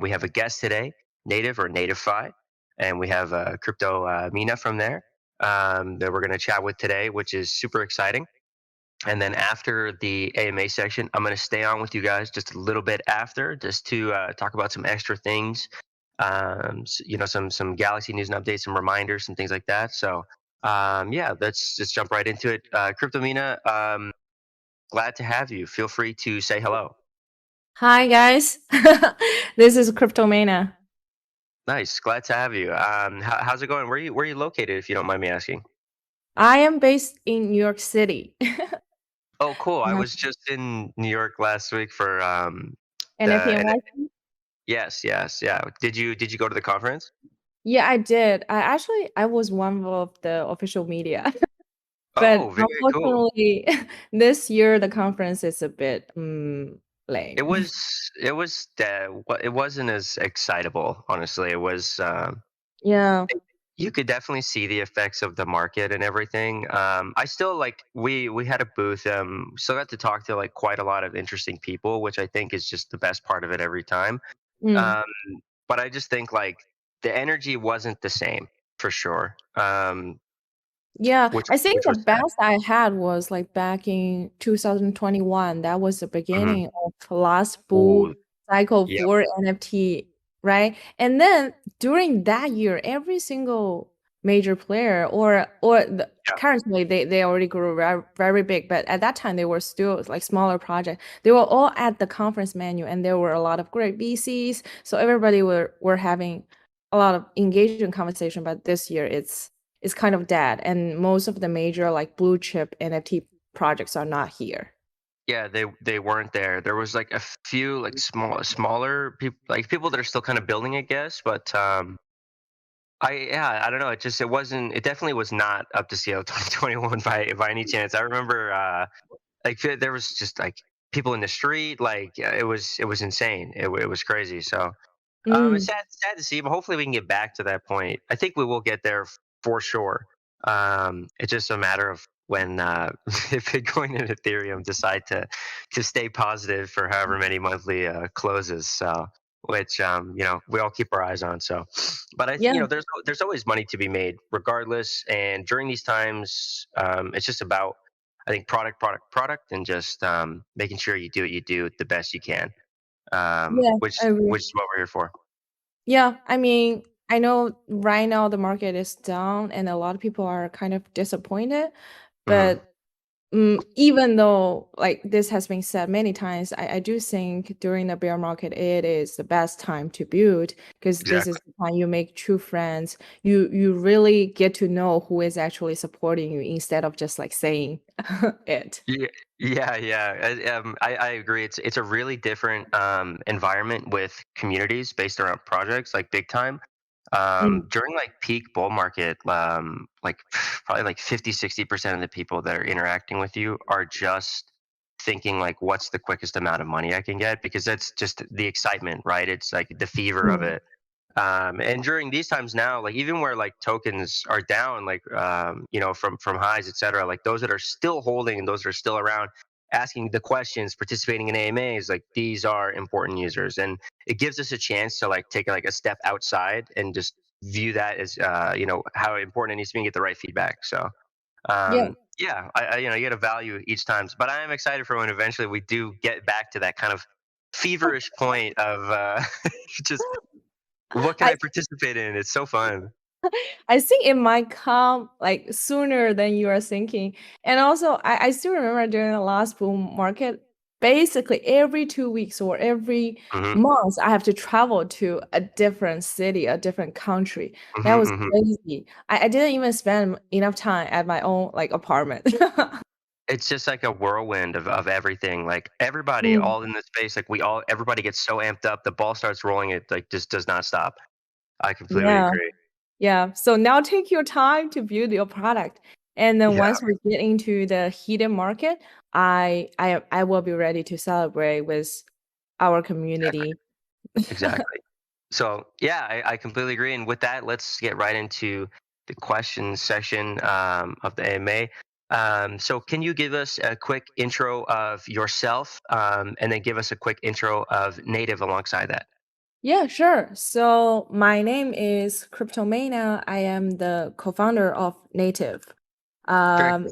We have a guest today, Native or Natify, and we have Crypto Mina from there that we're going to chat with today, which is super exciting. And then after the AMA section, I'm going to stay on with you guys just a little bit after, just to talk about some extra things, some Galaxy news and updates, some reminders, and things like that. So yeah, let's just jump right into it. Cryptomina, glad to have you. Feel free to say hello. Hi guys, this is Cryptomania. Nice, glad to have you. How's it going? Where you located, if you don't mind me asking? I am based in New York City. Oh, cool. I Yeah. was just in New York last week for NFT the NYC? yes, yes, yeah. Did you go to the conference? Yeah, I did. I was one of the official media, but Oh, very cool. unfortunately, this year the conference is a bit It lame. was it wasn't as excitable, honestly. It was Yeah. you could definitely see the effects of the market and everything. I still like we had a booth. Still got to talk to like quite a lot of interesting people, which I think is just the best part of it every time. Mm. Um, but I just think like the energy wasn't the same for sure. Yeah, Which I think which the was sad. best I had was like back in 2021. That was the Hmm. beginning of last Ooh, bull cycle yep, for NFT, right? And then during that year, every single major player yeah, currently they already grew very, very big, but at that time they were still like smaller project. They were all at the conference menu, and there were a lot of great VCs. So everybody were having a lot of engaging conversation. But this year it's kind of dead, and most of the major like blue chip NFT projects are not here. yeah. They weren't there. There was like a few like smaller people, like people that are still kind of building, I guess. But I don't know. It wasn't. It definitely was not up to scale 2021 by any chance. I remember there was just like people in the street. Like it was insane. It was crazy. So it's Mm, sad to see, but hopefully we can get back to that point. I think we will get there for sure. It's just a matter of when if Bitcoin and Ethereum decide to stay positive for however many monthly closes. So which we all keep our eyes on. So, but yeah, there's always money to be made regardless. And during these times, it's just about I think product, and just making sure you do what you do the best you can. yeah, Which I agree. which is what we're here for. Yeah, I mean, I know right now the market is down and a lot of people are kind of disappointed, Hmm. but even though like this has been said many times, I do think during the bear market it is the best time to build because this is Exactly. the time you make true friends. You really get to know who is actually supporting you instead of just like saying it. Yeah, yeah, yeah. I agree. It's a really different environment with communities based around projects, like big time. Mm, During like peak bull market, like probably like 50-60% of the people that are interacting with you are just thinking like, what's the quickest amount of money I can get? Because that's just the excitement, right? It's like the fever of mm, it. And during these times now, like even where like tokens are down, like from highs, etc., like those that are still holding and those that are still around, asking the questions, participating in AMAs, like these are important users, and it gives us a chance to like take like a step outside and just view that as how important it needs to be and get the right feedback. So yeah. yeah, you get a value each time, but I am excited for when eventually we do get back to that kind of feverish point of just what can I I participate in? It's so fun. I think it might come like sooner than you are thinking. And also, I still remember during the last bull market, basically every 2 weeks or every Mhm, month, I have to travel to a different city, a different country. That mhm, was mhm. crazy. I didn't even spend enough time at my own like apartment. It's just like a whirlwind of everything. Like everybody, Mm, all in the space, like everybody gets so amped up. The ball starts rolling. It like just does not stop. I completely yeah. agree. Yeah. So now take your time to build your product. And then Yeah, once we get into the heated market, I will be ready to celebrate with our exactly, community. exactly. So yeah, I completely agree. And with that, let's get right into the questions section of the AMA. So can you give us a quick intro of yourself, and then give us a quick intro of Native alongside that? Yeah, sure. So my name is Cryptomania. I am the co-founder of Native. Very Um,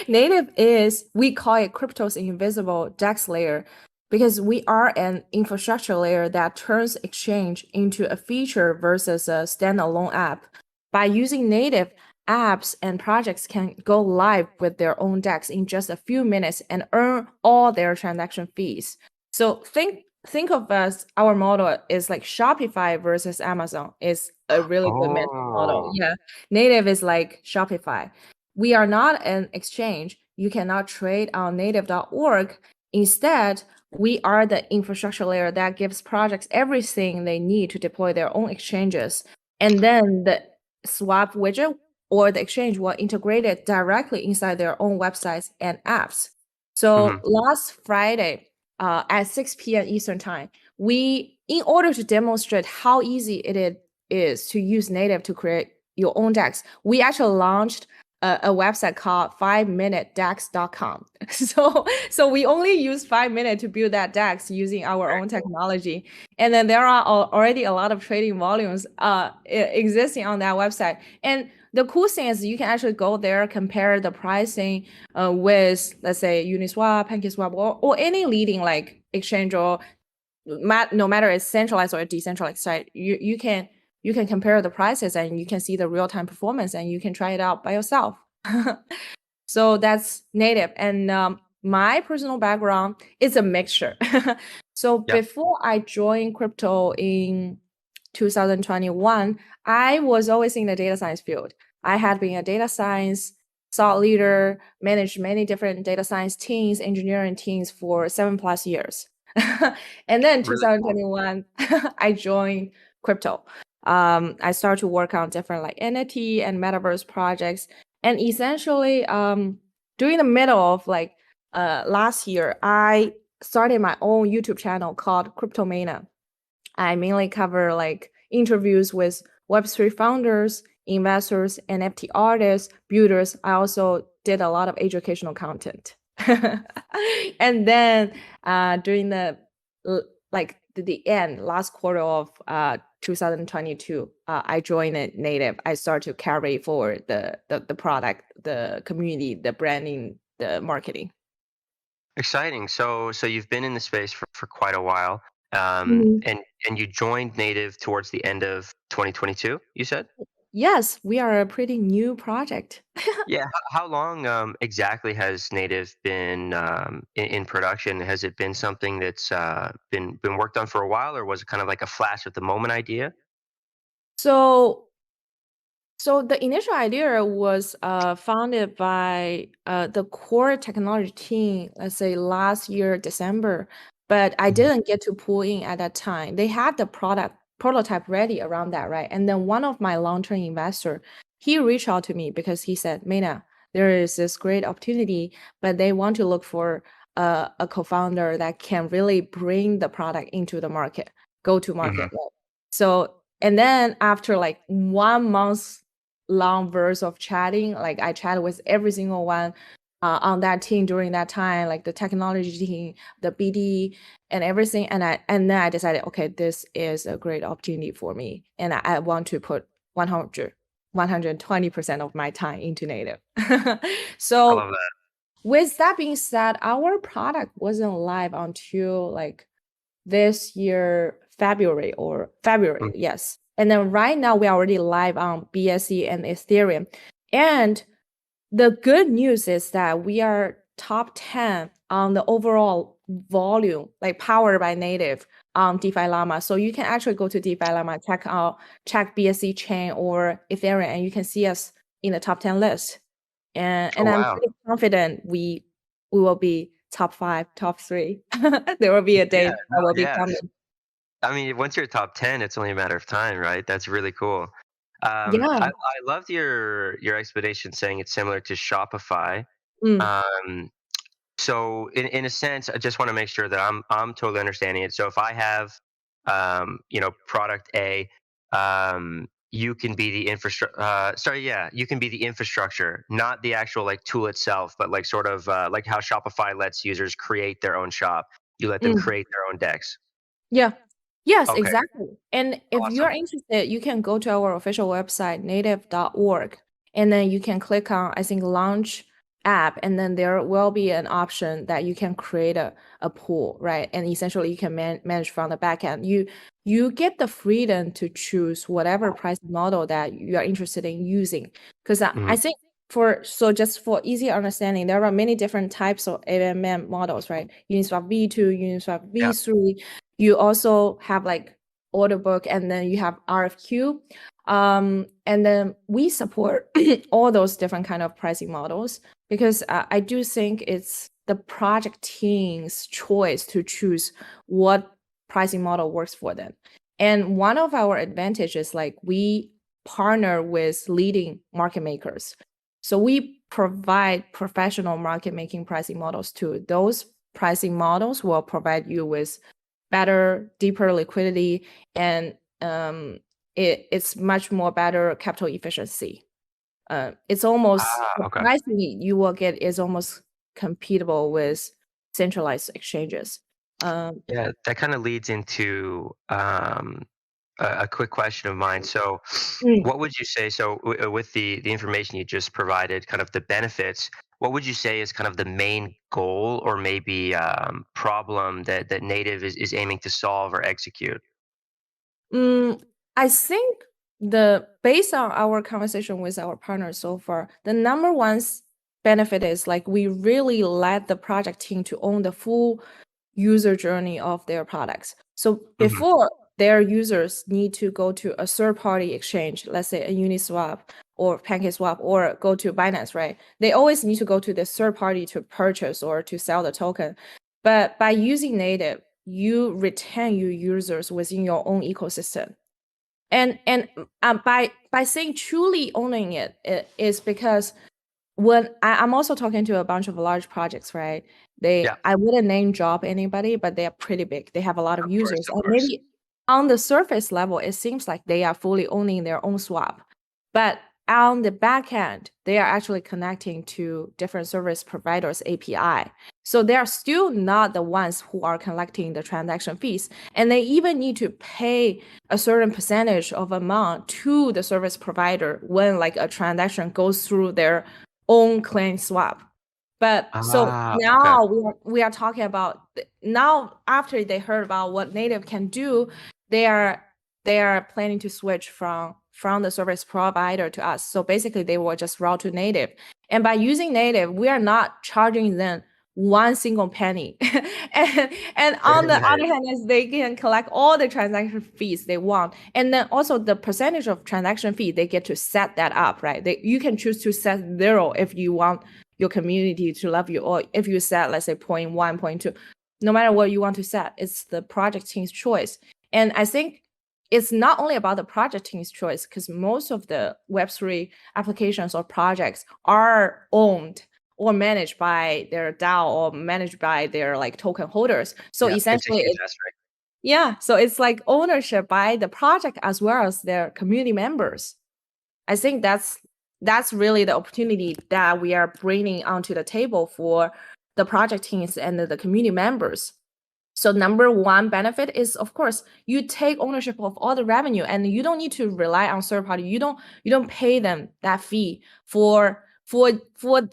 Native is, we call it crypto's invisible DEX layer because we are an infrastructure layer that turns exchange into a feature versus a standalone app. By using Native, apps and projects can go live with their own DEX in just a few minutes and earn all their transaction fees. So think of us, our model is like Shopify versus Amazon is a really good mental model. Oh. Yeah. Native is like Shopify. We are not an exchange. You cannot trade on native.org. Instead, we are the infrastructure layer that gives projects everything they need to deploy their own exchanges. And then the swap widget or the exchange will integrate it directly inside their own websites and apps. So Hmm. last Friday, at 6 p.m. Eastern time, in order to demonstrate how easy is to use native to create your own DEX, we actually launched a website called 5minutedex.com. So we only use 5 minutes to build that DEX using our Very own cool. technology. And then there are already a lot of trading volumes existing on that website. And the cool thing is you can actually go there, compare the pricing with, let's say, Uniswap, PancakeSwap, or any leading like exchange or no matter it's centralized or decentralized site, you can compare the prices and you can see the real time performance and you can try it out by yourself. So that's native. And my personal background is a mixture. So Yeah. before I joined crypto in 2021, I was always in the data science field. I had been a data science thought leader, managed many different data science teams, engineering teams for 7+ years. And then Really cool. 2021, I joined crypto. I started to work on different like NFT and metaverse projects. And essentially, during the middle of like last year, I started my own YouTube channel called Cryptomania. I mainly cover like interviews with Web3 founders, investors, NFT artists, builders. I also did a lot of educational content. And then during the end, last quarter of 2022, I joined Native. I started to carry forward the product, the community, the branding, the marketing. Exciting. So you've been in the space for quite a while, Mhm. and you joined Native towards the end of 2022. You said. Yes, we are a pretty new project. Yeah. How long exactly has Native been in production? Has it been something that's been worked on for a while, or was it kind of like a flash of the moment idea? So So the initial idea was founded by the core technology team, let's say last year, December, but I Mhm. didn't get to pull in at that time. They had the product prototype ready around that, right? And then one of my long-term investor, he reached out to me because he said, Mena, there is this great opportunity, but they want to look for a co-founder that can really bring the product into the market, go to market. Mhm. Right? So, and then after like 1 month long verse of chatting. Like I chatted with every single one on that team during that time, like the technology team, the BD, and everything. And then I decided, okay, this is a great opportunity for me, and I want to put 120% of my time into native. I love So that. with that being said, our product wasn't live until like this year, February, Mm. yes. And then right now we are already live on BSC and Ethereum. And the good news is that we are top 10 on the overall volume, like powered by native on DeFi Llama. So you can actually go to DeFi Llama, check BSC chain or Ethereum, and you can see us in the top 10 list. Oh And I'm wow. pretty confident we will be top 5, top 3. There will be a Yeah. day that No. will be Yeah. coming. I mean, once you're top 10, it's only a matter of time, right? That's really cool. Yeah. I loved your explanation saying it's similar to Shopify. Mm, Um, so in a sense, I just want to make sure that I'm totally understanding it. So if I have product A, you can be the infrastructure. Sorry, yeah, you can be the infrastructure, not the actual like tool itself, but like sort of like how Shopify lets users create their own shop. You let them mm. create their own decks. Yeah. Yes, Okay, exactly. And if you're awesome. interested, you can go to our official website, native.org, and then you can click on, I think, launch app, and then there will be an option that you can create a pool, right? And essentially you can manage from the backend. You get the freedom to choose whatever pricing model that you are interested in using. Because I Mhm. think just for easy understanding, there are many different types of AMM models, right? Uniswap V2, Uniswap Yeah. V3. You also have like order book, and then you have RFQ. And then we support all those different kind of pricing models because I do think it's the project team's choice to choose what pricing model works for them. And one of our advantages, like we partner with leading market makers. So we provide professional market making pricing models too. Those pricing models will provide you with better, deeper liquidity, and it's much more better capital efficiency. It's almost Ah, the okay. pricing you will get is almost compatible with centralized exchanges. Um, Yeah, that kind of leads into a quick question of mine. So, mm, what would you say? So, with the information you just provided, kind of the benefits, what would you say is kind of the main goal or maybe problem that Native is aiming to solve or execute? Mm, I think the based on our conversation with our partners so far, the number one benefit is like we really let the project team to own the full user journey of their products. So Hmm. before their users need to go to a third party exchange, let's say a Uniswap or PancakeSwap or go to Binance, right? They always need to go to the third party to purchase or to sell the token. But by using native, you retain your users within your own ecosystem. And by saying truly owning it is because when I'm also talking to a bunch of large projects, right? Yeah, I wouldn't name drop anybody, but they are pretty big. They have a lot of of course, users, of and course. maybe on the surface level, it seems like they are fully owning their own swap. But on the back end, they are actually connecting to different service providers' API. So they are still not the ones who are collecting the transaction fees. And they even need to pay a certain percentage of amount to the service provider when like a transaction goes through their own claim swap. But so Ah, okay. now we are talking about now after they heard about what native can do, they are planning to switch from the service provider to us. So basically they will just route to native. And by using native, we are not charging them one single penny. And on Very the nice. other hand, is they can collect all the transaction fees they want. And then also the percentage of transaction fee, they get to set that up, right? You can choose to set 0 if you want your community to love you, or if you set, let's say, 0.1, 0.2, no matter what you want to set, it's the project team's choice. And I think it's not only about the project team's choice, because most of the Web3 applications or projects are owned or managed by their DAO or managed by their like token holders. So Yeah, it's a essentially, huge aspect. so it's like ownership by the project as well as their community members. I think that's really the opportunity that we are bringing onto the table for the project teams and the community members. So number one benefit is, of course, you take ownership of all the revenue, and you don't need to rely on third party. You don't pay them that fee for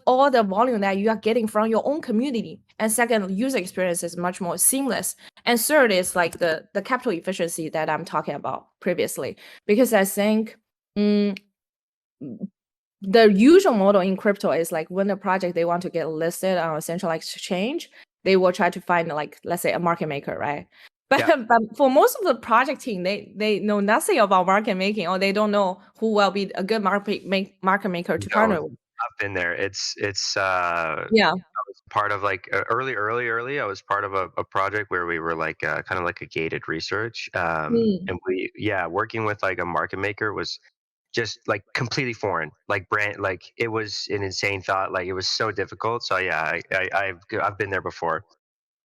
all the volume that you are getting from your own community. And second, user experience is much more seamless. And third is like the capital efficiency that I'm talking about previously, because I think. Mm, the usual model in crypto is like when a project they want to get listed on a centralized exchange, they will try to find like, let's say, a market maker, right? But Yeah. but for most of the project team, they know nothing about market making, or they don't know who will be a good market maker to No, partner with. I've been there. It's Yeah. part of like early. I was part of a project where we were like kind of like a gated research. Mm. And working with like a market maker was just like completely foreign, like brand, like it was an insane thought. Like it was so difficult. So yeah, I've been there before.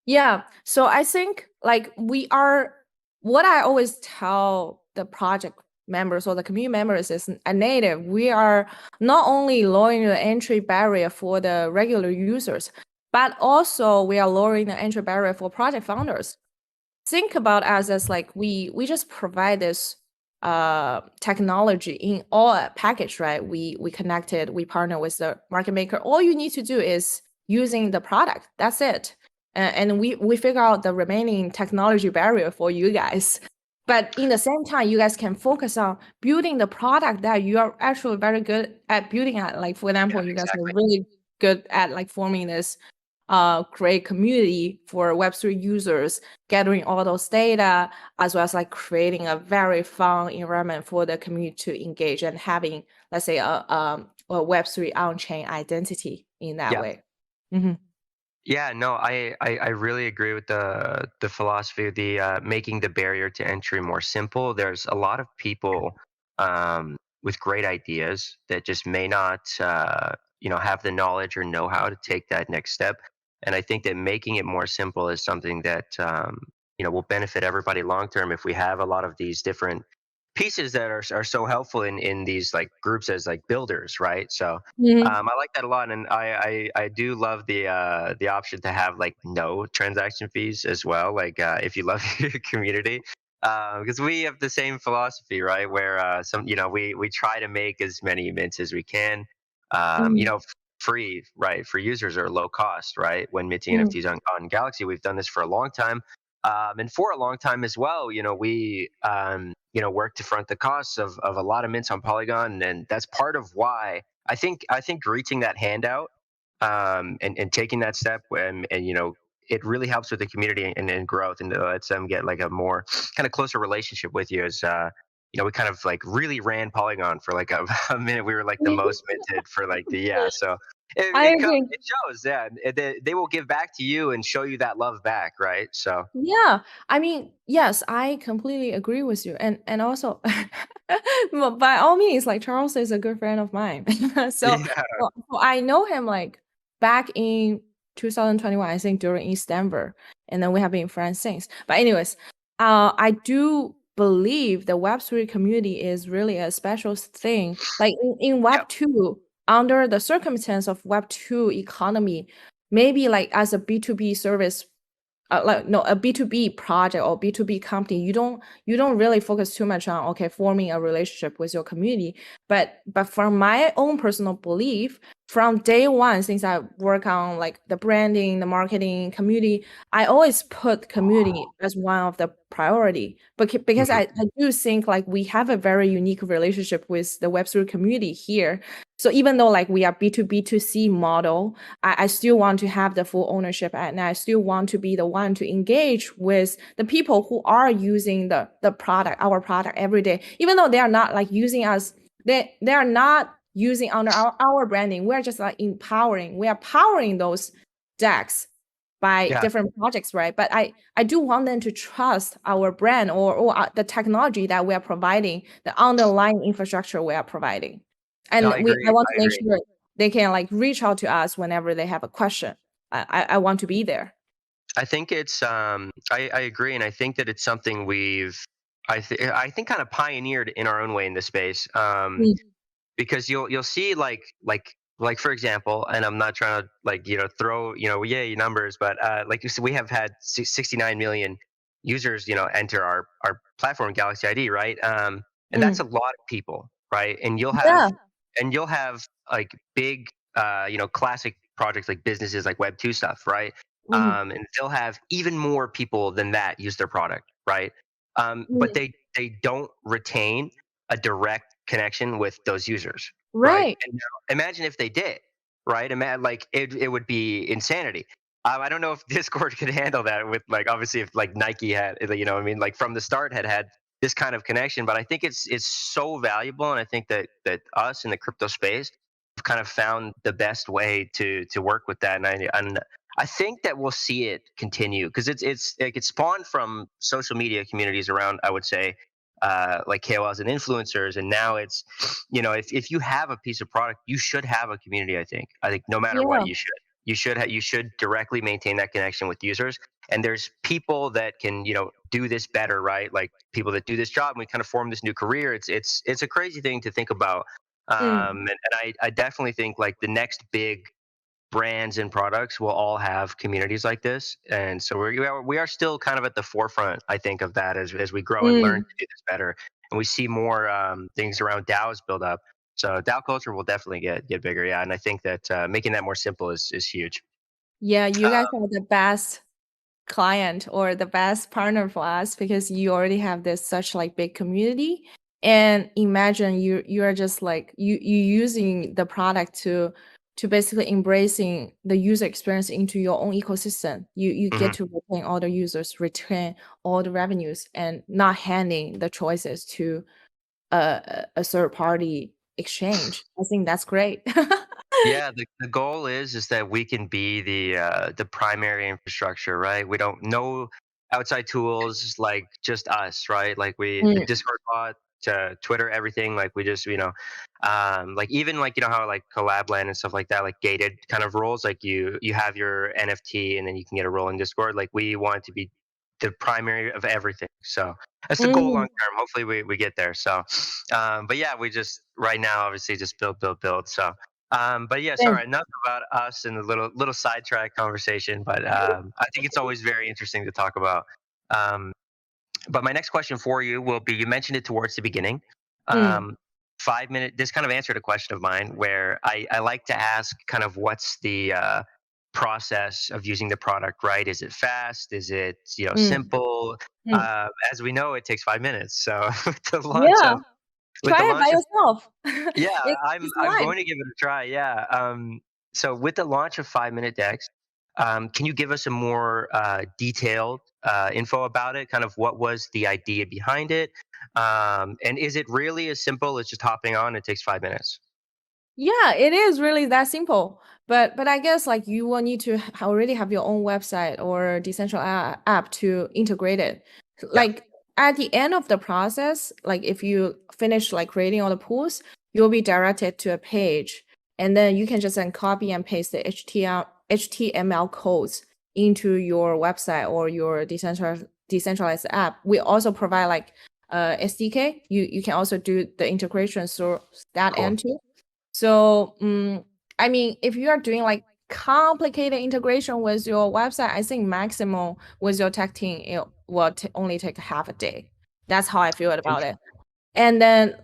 Yeah. So I think like what I always tell the project members or the community members is a native, we are not only lowering the entry barrier for the regular users, but also we are lowering the entry barrier for project founders. think about us as like we just provide this technology in all a package, right? We connected, we partner with the market maker. All you need to do is using the product. That's it. And we figure out the remaining technology barrier for you guys. But in the same time, you guys can focus on building the product that you are actually very good at building at. Like for Yeah, example, you guys are exactly. really good at like forming this great community for Web3 users, gathering all those data, as well as like creating a very fun environment for the community to engage and having, let's say, a Web3 on-chain identity in that Yeah. way. Mhm. Yeah, no, I really agree with the philosophy of the making the barrier to entry more simple. There's a lot of people with great ideas that just may not have the knowledge or know how to take that next step. And I think that making it more simple is something that will benefit everybody long term if we have a lot of these different pieces that are so helpful in these like groups as like builders, right? So Mhm. I like that a lot, and I do love the option to have like no transaction fees as well. Like if you love your community, because we have the same philosophy, right? Where we try to make as many mints as we can, Mhm. free, right, for users or low cost, right? When minting Mhm. NFTs on Galaxy, we've done this for a long time. And for a long time as well, we work to front the costs of a lot of mints on Polygon, and that's part of why I think reaching that handout and taking that step and it really helps with the community and growth and lets them get like a more kind of closer relationship with you as we kind of like really ran Polygon for like a minute. We were like the most minted for like the yeah. So I agree. it shows, yeah. They will give back to you and show you that love back, right? So Yeah, I mean, yes, I completely agree with you, and also, well, by all means, like Charles is a good friend of mine, so, yeah, so I know him like back in 2021, I think during East Denver, and then we have been friends since. But anyways, I do believe the Web3 community is really a special thing. Like in yeah, Web2, under the circumstance of Web2 economy, maybe like as a B2B service like no a B2B project or B2B company, you don't really focus too much on okay forming a relationship with your community. But from my own personal belief, from day one, since I work on like the branding, the marketing, community, I always put community as one of the priority. But because mhm, I do think like we have a very unique relationship with the Web3 community here. So even though like we are B2B2C model, I still want to have the full ownership and I still want to be the one to engage with the people who are using the product, our product every day, even though they are not like using us, they are not using under our branding. We're just like empowering, we are powering those DEX by yeah. different projects, right? But I do want them to trust our brand or the technology that we are providing, the underlying infrastructure we are providing. No, And I I agree. want I to make agree. sure they can like reach out to us whenever they have a question. I want to be there. I think it's I agree, and I think that it's something I think kind of pioneered in our own way in this space. Mm, Because you'll see like for example, and I'm not trying to like throw yay numbers, but like you said, we have had 69 million users enter our platform Galaxy ID, right? And that's a mm. lot of people, right? Yeah. And you'll have like big classic projects like businesses like Web2 stuff, right? Mhm. And they'll have even more people than that use their product, right? But Mm. they don't retain a direct connection with those users, right? Right. And now imagine if they did, right? Imagine like it would be insanity. I don't know if Discord could handle that with like obviously if like Nike had what I mean like from the start had this kind of connection, but I think it's so valuable, and I think that us in the crypto space have kind of found the best way to work with that, and I think that we'll see it continue because it's like it spawned from social media communities around, I would say, like KOLs and influencers, and now it's if you have a piece of product, you should have a community. I think no matter what, Yeah. you should directly maintain that connection with users. And there's people that can do this better, right? Like people that do this job, and we kind of form this new career. It's a crazy thing to think about. Mm. And I definitely think like the next big brands and products will all have communities like this, and so we are still kind of at the forefront, I think, of that as we grow and learn Mm. to do this better, and we see more things around DAOs build up. So DAO culture will definitely get bigger, yeah, and I think that making that more simple is huge. Yeah, you guys are the best client or the best partner for us because you already have this such like big community. And imagine you are just like you using the product to basically embracing the user experience into your own ecosystem. You Hmm. get to retain all the users, retain all the revenues, and not handing the choices to a third party exchange. I think that's great. Yeah, the goal is that we can be the primary infrastructure, right? We don't know outside tools, like just us, right? Like the Mm, Discord bot to Twitter, everything. Like we just like even like how like collab land and stuff like that, like gated kind of roles. Like you have your NFT and then you can get a role in Discord. Like we want to be the primary of everything. So that's the goal long mm, term. Hopefully we get there. So, but yeah, we just right now obviously just build. So. But yeah, same. sorry, enough about us and the little sidetrack conversation. But I think it's always very interesting to talk about. Um, but my next question for you will be: you mentioned it towards the beginning. Mm, Um, 5 minute. This kind of answered a question of mine where I like to ask kind of what's the process of using the product. Right? Is it fast? Is it mm, simple? mm. As we know, it takes 5 minutes. So with the launch Yeah. of with the Try it by launch of yourself. yeah, It's I'm live. going to give it a try. Yeah. So with the launch of 5 Minute Decks, can you give us a more detailed info about it? Kind of what was the idea behind it, and is it really as simple as just hopping on? It takes 5 minutes. Yeah, it is really that simple. But I guess like you will need to already have your own website or decentralized app to integrate it. Yeah. Like at the end of the process, like if you finish like creating all the pools, you'll be directed to a page, and then you can just then copy and paste the HTML codes into your website or your decentralized app. We also provide like SDK. You can also do the integration through that Cool. end too. So, I mean, if you are doing like complicated integration with your website, I think maximum with your tech team, it will only take half a day. That's how I feel about it. And then,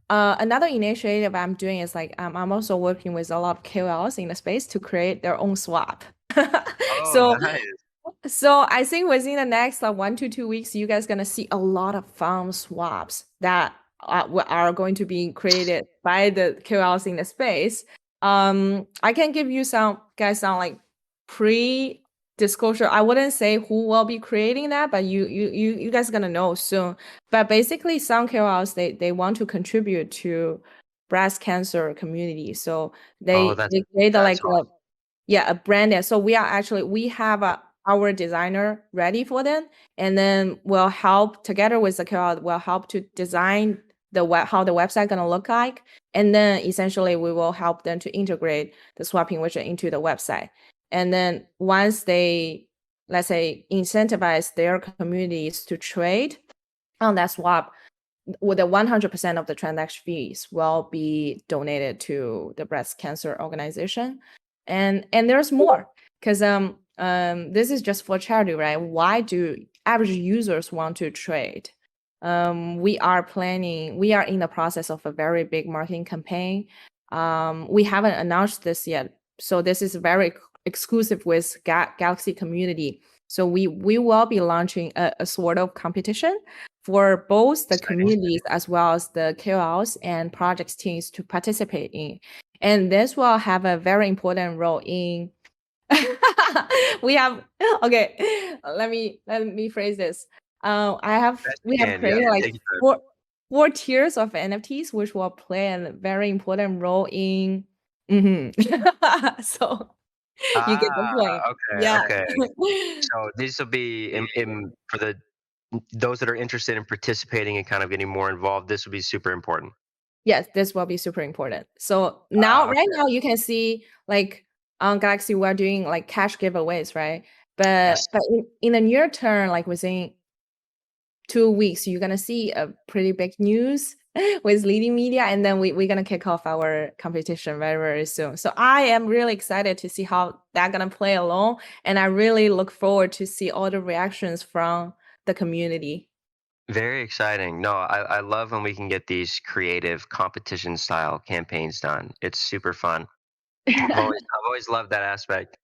another initiative I'm doing is like I'm also working with a lot of KOLs in the space to create their own swap. Oh, So nice. so I think within the next like 1 to 2 weeks, you guys gonna see a lot of fun swaps that are going to be created by the KOLs in the space. I can give you some like pre-disclosure. I wouldn't say who will be creating that, but you guys gonna know soon. But basically, some KOLs they want to contribute to breast cancer community, so Oh, they create a, that's like awesome. a branded. So we have our designer ready for them, and then we'll help together with the KOL. We'll help to design how the website gonna look like, and then essentially we will help them to integrate the swapping widget into the website. And then once they, let's say, incentivize their communities to trade on that swap, with the 100% of the transaction fees will be donated to the breast cancer organization. And there's more because this is just for charity, right? Why do average users want to trade? We are in the process of a very big marketing campaign. We haven't announced this yet, so this is very exclusive with Galxe community. So we will be launching a sort of competition for both the Exciting. communities as well as the KOLs and projects teams to participate in. And this will have a very important role in we have okay, let me phrase this. Best We you have can. Yeah. created like Take your time. four tiers of NFTs which will play a very important role in Mhm. So you get the Ah, point. okay, Yeah. okay. So this will be in for the those that are interested in participating and kind of getting more involved. This will be super important. Yes, this will be super important. So right Okay. now you can see like on Galaxy we're doing like cash giveaways, right? Yes. But in the near term, like within 2 weeks, you're gonna see a pretty big news with leading media, and then we're gonna kick off our competition very, very soon. So I am really excited to see how that gonna play along, and I really look forward to see all the reactions from the community. Very exciting. No, I love when we can get these creative competition style campaigns done. It's super fun. I've always loved that aspect.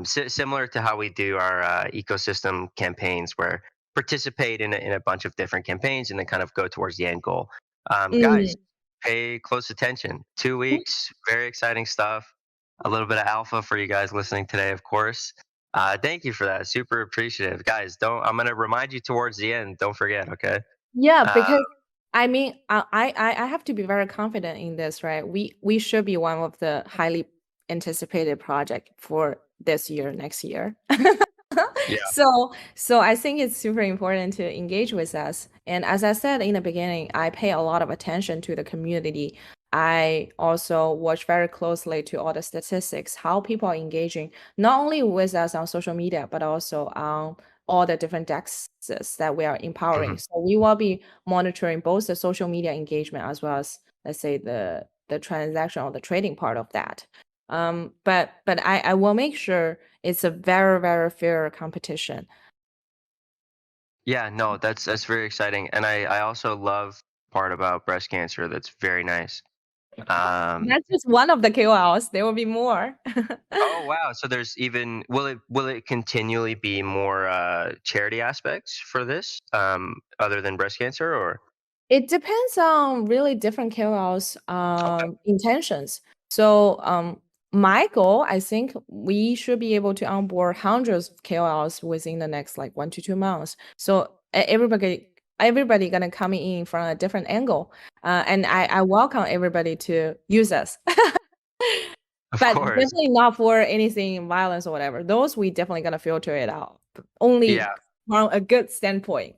Similar to how we do our ecosystem campaigns, where participate in a bunch of different campaigns and then kind of go towards the end goal. Guys, Mm. pay close attention. 2 weeks, very exciting stuff. A little bit of alpha for you guys listening today, of course. Thank you for that. Super appreciative, guys. Don't. I'm gonna remind you towards the end. Don't forget. Okay. Yeah, Uh, because I mean, I have to be very confident in this, right? We should be one of the highly anticipated project for this year, next year. yeah. So I think it's super important to engage with us. And as I said in the beginning, I pay a lot of attention to the community. I also watch very closely to all the statistics, how people are engaging, not only with us on social media, but also on all the different DEXs that we are empowering. Mhm. So we will be monitoring both the social media engagement as well as, let's say, the transaction or the trading part of that. But I will make sure it's a very, very fair competition. Yeah. No, that's very exciting, and I also love part about breast cancer. That's very nice. Um, That's just one of the KOLs. There will be more. oh wow! So there's even will it continually be more charity aspects for this, other than breast cancer, or It depends on really different KOLs' okay, intentions. So, my goal, I think we should be able to onboard hundreds of KOLs within the next like 1 to 2 months. So everybody gonna come in from a different angle, and I welcome everybody to use us. of But course, definitely not for anything violence or whatever. Those we definitely gonna filter it out. yeah. Only from a good standpoint.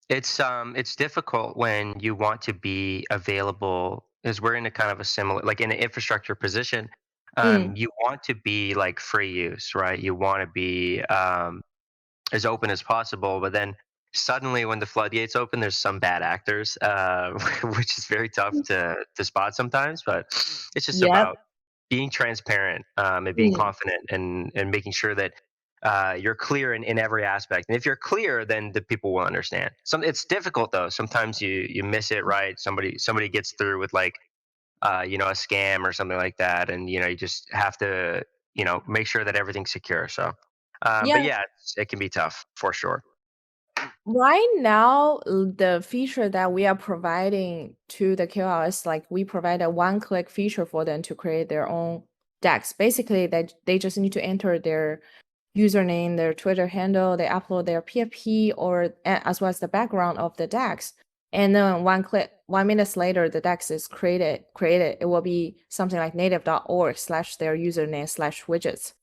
It's difficult when you want to be available, because we're in a kind of a similar, like in an infrastructure position. Mm, You want to be like free use, right? You want to be as open as possible, but then suddenly when the floodgates open, there's some bad actors, which is very tough to spot sometimes. But it's just yep. about being transparent, and being Mm, confident, and making sure that you're clear in every aspect. And if you're clear, then the people will understand. It's difficult though. Sometimes you miss it, right? Somebody gets through with like a scam or something like that, and you just have to make sure that everything's secure. So, but yeah. yeah, it can be tough for sure. Right now, the feature that we are providing to the QRs, like we provide a one-click feature for them to create their own DEX. Basically, they just need to enter their username, their Twitter handle, they upload their PFP or as well as the background of the DEX. And then 1 minute later, the DEX is created. It will be something like native.org/ their username/widgets.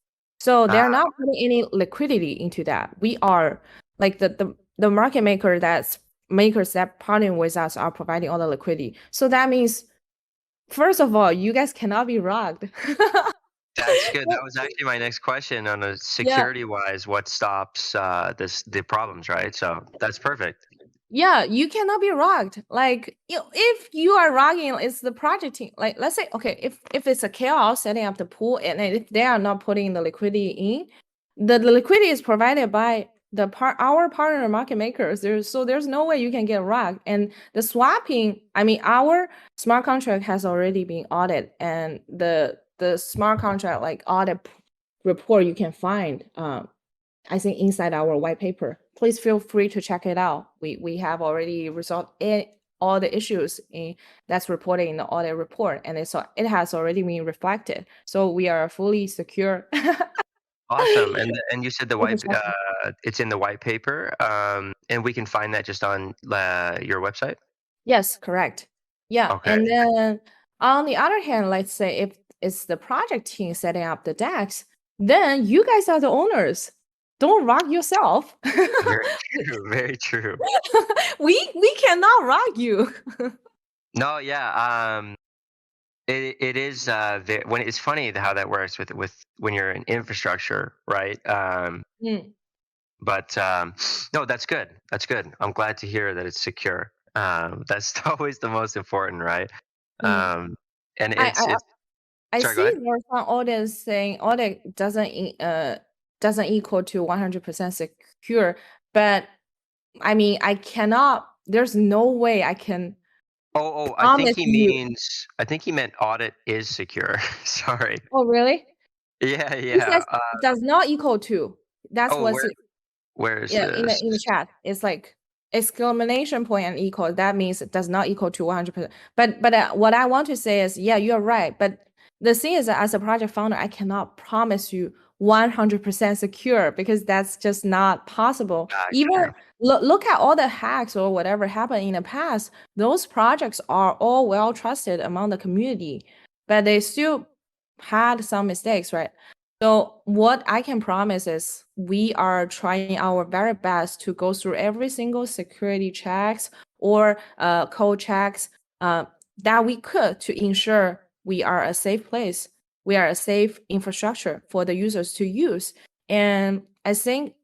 So they're Ah, not putting any liquidity into that. We are like the market makers that partner with us are providing all the liquidity. So that means, first of all, you guys cannot be robbed. that's good. That was actually my next question on a Yeah, security wise. What stops the problems, right? So that's perfect. yeah, you cannot be rocked. Like, if you are rocking, it's the project team. Like, let's say, okay, if it's a chaos setting up the pool, and if they are not putting the liquidity in, the liquidity is provided by our partner market makers. There's no way you can get rocked. And the swapping, I mean, our smart contract has already been audited, and the smart contract like audit report you can find. I think inside our white paper. Please feel free to check it out. We have already resolved all the issues that's reported in the audit report, and it has already been reflected. So we are fully secure. Awesome. And you said Infrastructure. it's in the white paper, and we can find that just on your website. Yes, correct. Yeah, Okay. and then on the other hand, let's say if it's the project team setting up the DEX, then you guys are the owners. Don't rock yourself. Very we, true. Very true. we cannot rock you. No, yeah. It is when it's funny how that works with when you're in infrastructure, right? Mm. But no, that's good. That's good. I'm glad to hear that it's secure. That's always the most important, right? Mm. Um, and I, I it's I sorry, go see ahead. there are some audience saying audit doesn't equal to 100% secure, but I mean I cannot. There's no way I can Oh, promise you. I think he meant audit is secure. Sorry. Oh, really? Yeah, He yeah. says does not equal to. That's Oh, what's where is yeah, this? in the chat, it's like exclamation point and equal. That means it does not equal to 100%. But what I want to say is, yeah, you're right. But the thing is that as a project founder, I cannot promise you 100% secure because that's just not possible. Even Gotcha. look at all the hacks or whatever happened in the past. Those projects are all well trusted among the community, but they still had some mistakes, right? So what I can promise is we are trying our very best to go through every single security checks or code checks that we could to ensure we are a safe place. We are a safe infrastructure for the users to use. And I think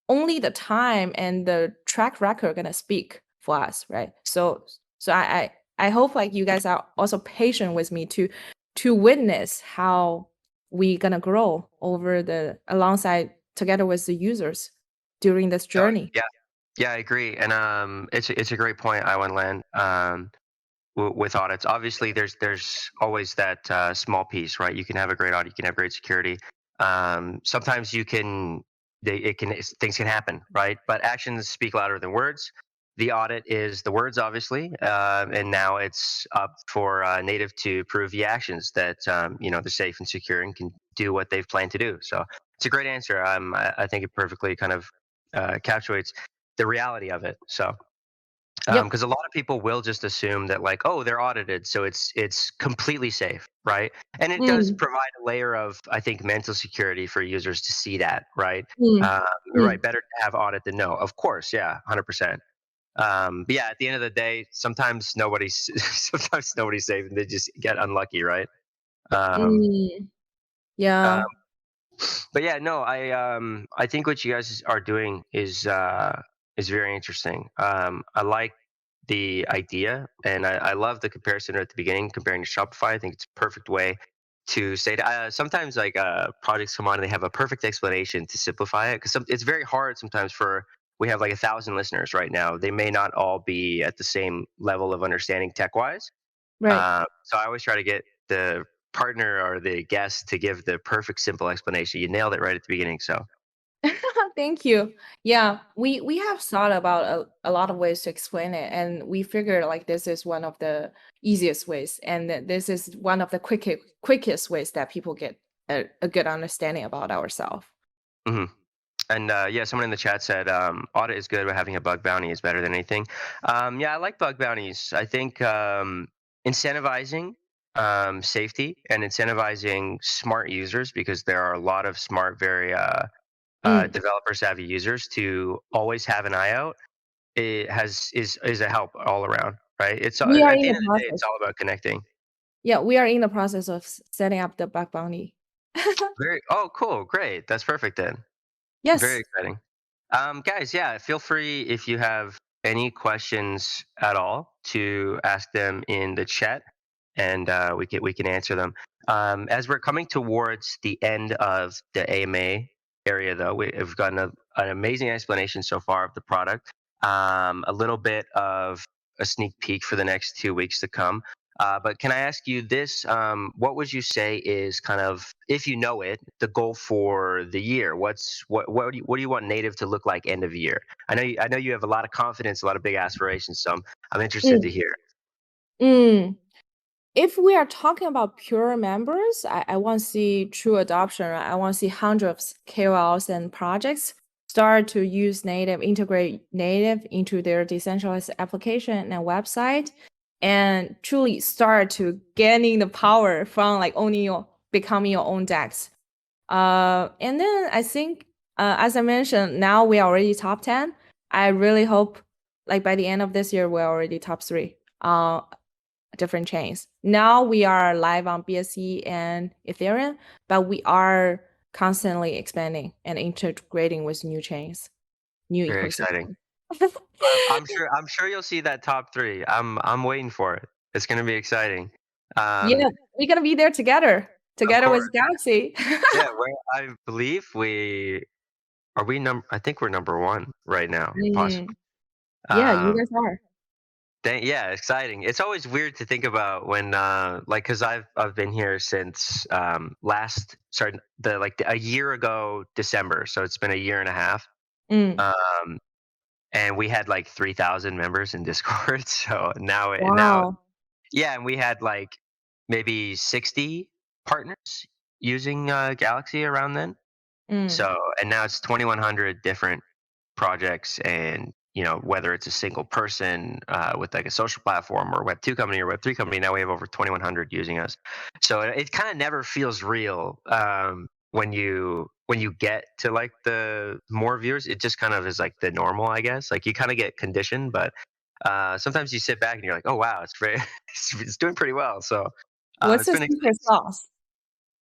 only the time and the track record are gonna speak for us, right? So I hope like you guys are also patient with me to witness how we gonna grow over the alongside together with the users during this No, journey. yeah, yeah, I agree. And it's a great point, I want land. With audits, obviously, there's always that small piece, right? You can have a great audit, you can have great security. Sometimes you can, things can happen, right? But actions speak louder than words. The audit is the words, obviously, and now it's up for native to prove the actions that they're safe and secure and can do what they've planned to do. So it's a great answer. I think it perfectly kind of encapsulates the reality of it. So Yep. because a lot of people will just assume that like, oh, they're audited, so it's completely safe, right? And it does Mm, provide a layer of, I think, mental security for users to see that, right? mm, uh, right, mm. better to have audit than no, of course, yeah, 100%. But yeah, at the end of the day, sometimes nobody's sometimes nobody's safe and they just get unlucky, right? um, Mm. uh, Yeah. but yeah, no, I think what you guys are doing is very interesting. I like the idea, and I love the comparison at the beginning comparing to Shopify. I think it's a perfect way to say that. Sometimes like projects come on and they have a perfect explanation to simplify it, because it's very hard sometimes for, we have like 1,000 listeners right now. They may not all be at the same level of understanding tech wise. Right. So I always try to get the partner or the guest to give the perfect simple explanation. You nailed it right at the beginning. So Thank you. Yeah, we have thought about a lot of ways to explain it, and we figured like this is one of the easiest ways, and that this is one of the quickest ways that people get a good understanding about ourselves. mhm. And yeah, someone in the chat said audit is good, but having a bug bounty is better than anything. Yeah, I like bug bounties. I think incentivizing safety and incentivizing smart users, because there are a lot of smart, very Mm. developer savvy users, to always have an eye out. It is a help all around, right? It's We are at in the the end of the day, it's process. all about connecting. Yeah, we are in the process of setting up the bug bounty. Very. Oh, cool, great. That's perfect then. Very Yes. exciting. Guys, yeah, feel free if you have any questions at all to ask them in the chat, and we can answer them. As we're coming towards the end of the AMA area, though, we've gotten an amazing explanation so far of the product. A little bit of a sneak peek for the next 2 weeks to come. But can I ask you this? What would you say is kind of, if you know it, the goal for the year? What do you want native to look like end of year? I know you have a lot of confidence, a lot of big aspirations. So I'm interested to Mm. hear. Mm. If we are talking about pure members, I want to see true adoption. Right? I want to see hundreds of KOLs and projects start to use native, integrate native into their decentralized application and website, and truly start to gaining the power from like owning your, becoming your own DEX. And then I think, as I mentioned, now we are already top 10. I really hope like by the end of this year, we're already top 3. Different chains. Now we are live on BSC and Ethereum, but we are constantly expanding and integrating with new chains, new Very exciting. ecosystem. I'm sure you'll see that top three. I'm waiting for it. It's gonna be exciting. Um, Yeah, we're gonna be there of together with course. Galxe. Yeah, I believe I think we're number one right now, possibly. Mm, yeah, you Um, guys are. yeah, exciting. It's always weird to think about when, like, because I've been here since a year ago December, so it's been a year and a half. Mm, Um, and we had like 3,000 members in Discord. So now, wow. yeah, and we had like maybe 60 partners using Galaxy around then. Mm, So, and now it's 2,100 different projects, and whether it's a single person with like a social platform or Web 2 company or Web 3 company, now we have over 2,100 using us. So it kind of never feels real when you get to like the more viewers. It just kind of is like the normal, I guess. Like you kind of get conditioned, but sometimes you sit back and you're like, oh wow, it's very it's doing pretty well. So what's it's the been secret exciting. sauce?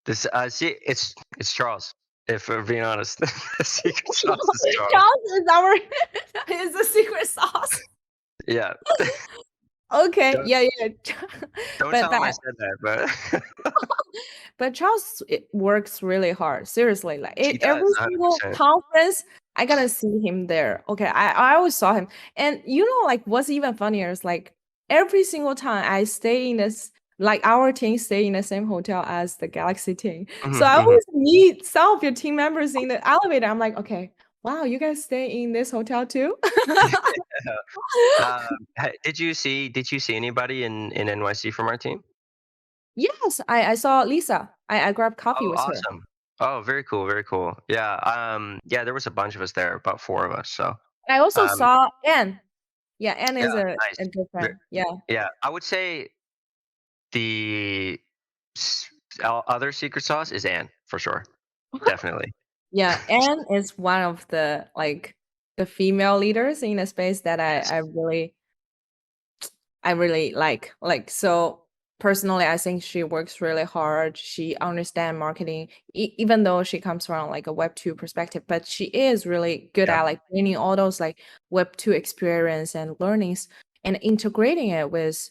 This see, it's Charles. If we're being honest, the secret sauce is Charles. Charles is our is the secret sauce. Yeah. Okay, Don't yeah, yeah. don't But tell him I but said that, but but Charles it works really hard. Seriously, like he does every single 100%. conference, I gotta see him there. Okay, I always saw him, and like what's even funnier is like every single time I stay in this, like our team stay in the same hotel as the Galaxy team. So Mhm, I mhm. always meet some of your team members in the elevator. I'm like, okay, wow, you guys stay in this hotel too? Did you see anybody in NYC from our team? Yes, I saw Lisa. I grabbed coffee Oh, with her. awesome. Oh, very cool, very cool. Yeah, yeah, there was a bunch of us there, about 4 of us, so, I also um, saw Anne. Yeah, Anne yeah, is nice. a good Ve friend. Yeah. Yeah, I would say the s other secret sauce is Anne, for sure. Definitely. Yeah, Anne is one of the, like, the female leaders in the space that Yes. I really like. Like, so personally, I think she works really hard. She understand marketing, even though she comes from like a Web 2 perspective, but she is really good Yeah. at like bringing all those like Web 2 experience and learnings and integrating it with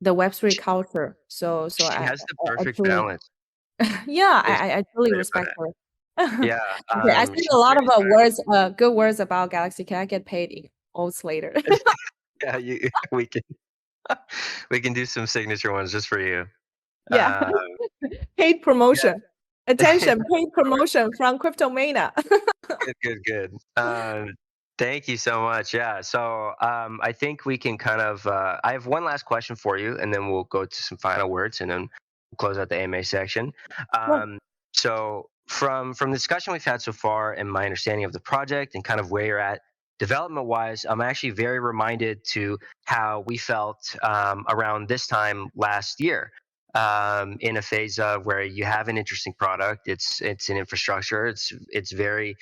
the Web 3 She culture. So she has the I perfect truly, balance, yeah, is I the truly way to put respect it. her. Yeah, Okay, I said a she's lot very of smart. good words about Galaxy. Can I get paid oats later? Yeah, we can we can do some signature ones just for you. Yeah. Um, Paid yeah, promotion. Attention, paid sure. promotion from Cryptomania. Good, good, good. Thank you so much. Yeah, so I think we can kind of. I have one last question for you, and then we'll go to some final words, and then we'll close out the AMA section. Sure. So from the discussion we've had so far, and my understanding of the project, and kind of where you're at development wise, I'm actually very reminded to how we felt around this time last year. In a phase of where you have an interesting product, it's an infrastructure, it's very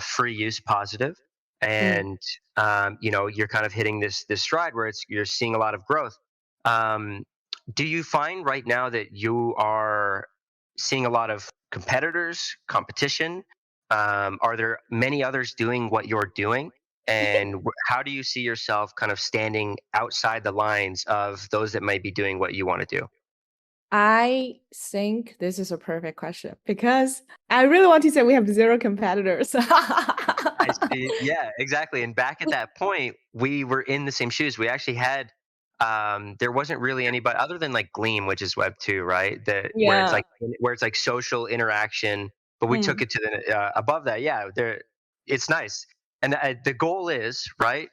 free use positive, Mm. and you're kind of hitting this stride where you're seeing a lot of growth. um, do you find right now that you are seeing a lot of competition? Are there many others doing what you're doing, and how do you see yourself kind of standing outside the lines of those that might be doing what you want to do? I think this is a perfect question because I really want to say we have zero competitors. I see. Yeah, exactly. And back at that point, we were in the same shoes. We actually had there wasn't really anybody other than like Gleam, which is Web 2, right? That Yeah. where it's like social interaction, but we took Mm, it to the above that. Yeah, there it's nice. And the goal is, right,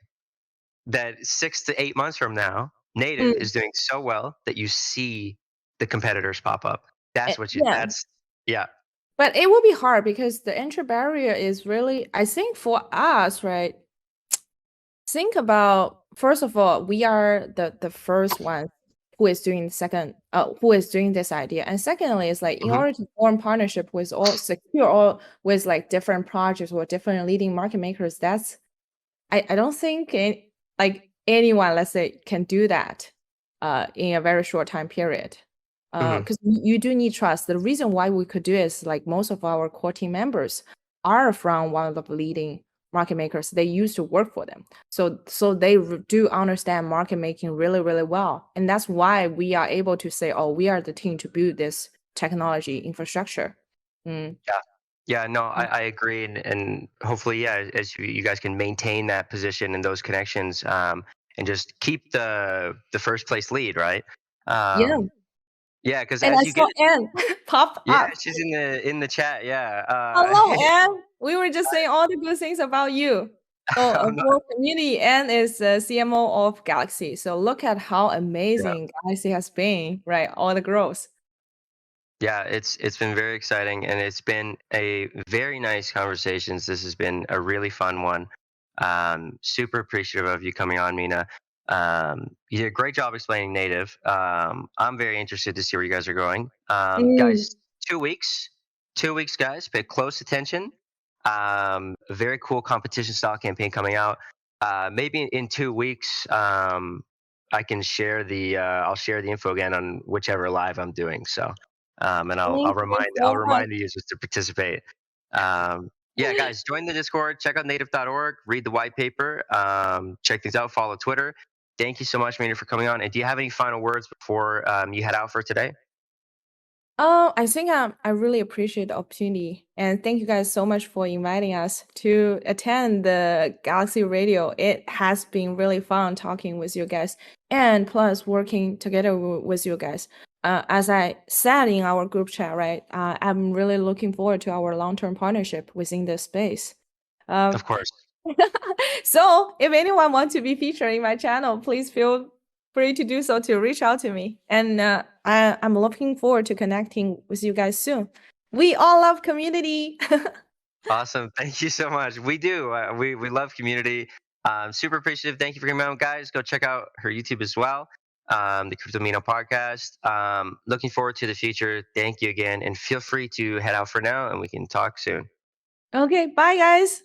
that 6 to 8 months from now, native mm. is doing so well that you see the competitors pop up. That's what you Yeah. that's yeah. But it will be hard because the entry barrier is really, I think for us, right? Think about, first of all, we are the first one who is doing who is doing this idea, and secondly is like in Mhm. order to form partnership with all secure or with like different projects or different leading market makers, that's I don't think like anyone, let's say, can do that in a very short time period. Mhm. Because you do need trust. The reason why we could do it is like most of our core team members are from one of the leading market makers, they used to work for them. So they do understand market making really, really well. And that's why we are able to say, oh, we are the team to build this technology infrastructure. Mm. Yeah. Yeah, no, I agree, and hopefully, yeah, as you guys can maintain that position and those connections, and just keep the first place lead, right? Yeah. Um, yeah, because And as I you saw get, Anne pop yeah, up. she's in the chat, yeah. Hello, Anne. We were just saying all the good things about you. So I'm not, for community, Anne is the CMO of Galxe. So look at how yeah. amazing Galxe has been, right? All the growth. Yeah, it's been very exciting, and it's been a very nice conversations. This has been a really fun one. Super appreciative of you coming on, Mina. You did a great job explaining native. I'm very interested to see where you guys are going. Mm. Guys, 2 weeks, 2 weeks, guys. Pay close attention. A very cool competition style campaign coming out. Maybe in 2 weeks, I can share I'll share the info again on whichever live I'm doing. So and Thank you I'll so much. remind the users to participate. Yeah, guys, join the Discord, check out native.org, read the white paper, check things out, follow Twitter. Thank you so much, Mina, for coming on. And do you have any final words before you head out for today? I think I really appreciate the opportunity, and thank you guys so much for inviting us to attend the Galaxy Radio. It has been really fun talking with you guys, and plus working together with you guys. As I said in our group chat, right? I'm really looking forward to our long-term partnership within this space. Um, Of course. so if anyone wants to be featured in my channel, please feel free to do so to reach out to me. And I'm looking forward to connecting with you guys soon. We all love community. Awesome. Thank you so much. We do. We love community. Super appreciative. Thank you for coming out, guys. Go check out her YouTube as well. The Cryptomino podcast. Looking forward to the future. Thank you again. And feel free to head out for now and we can talk soon. Okay, bye guys.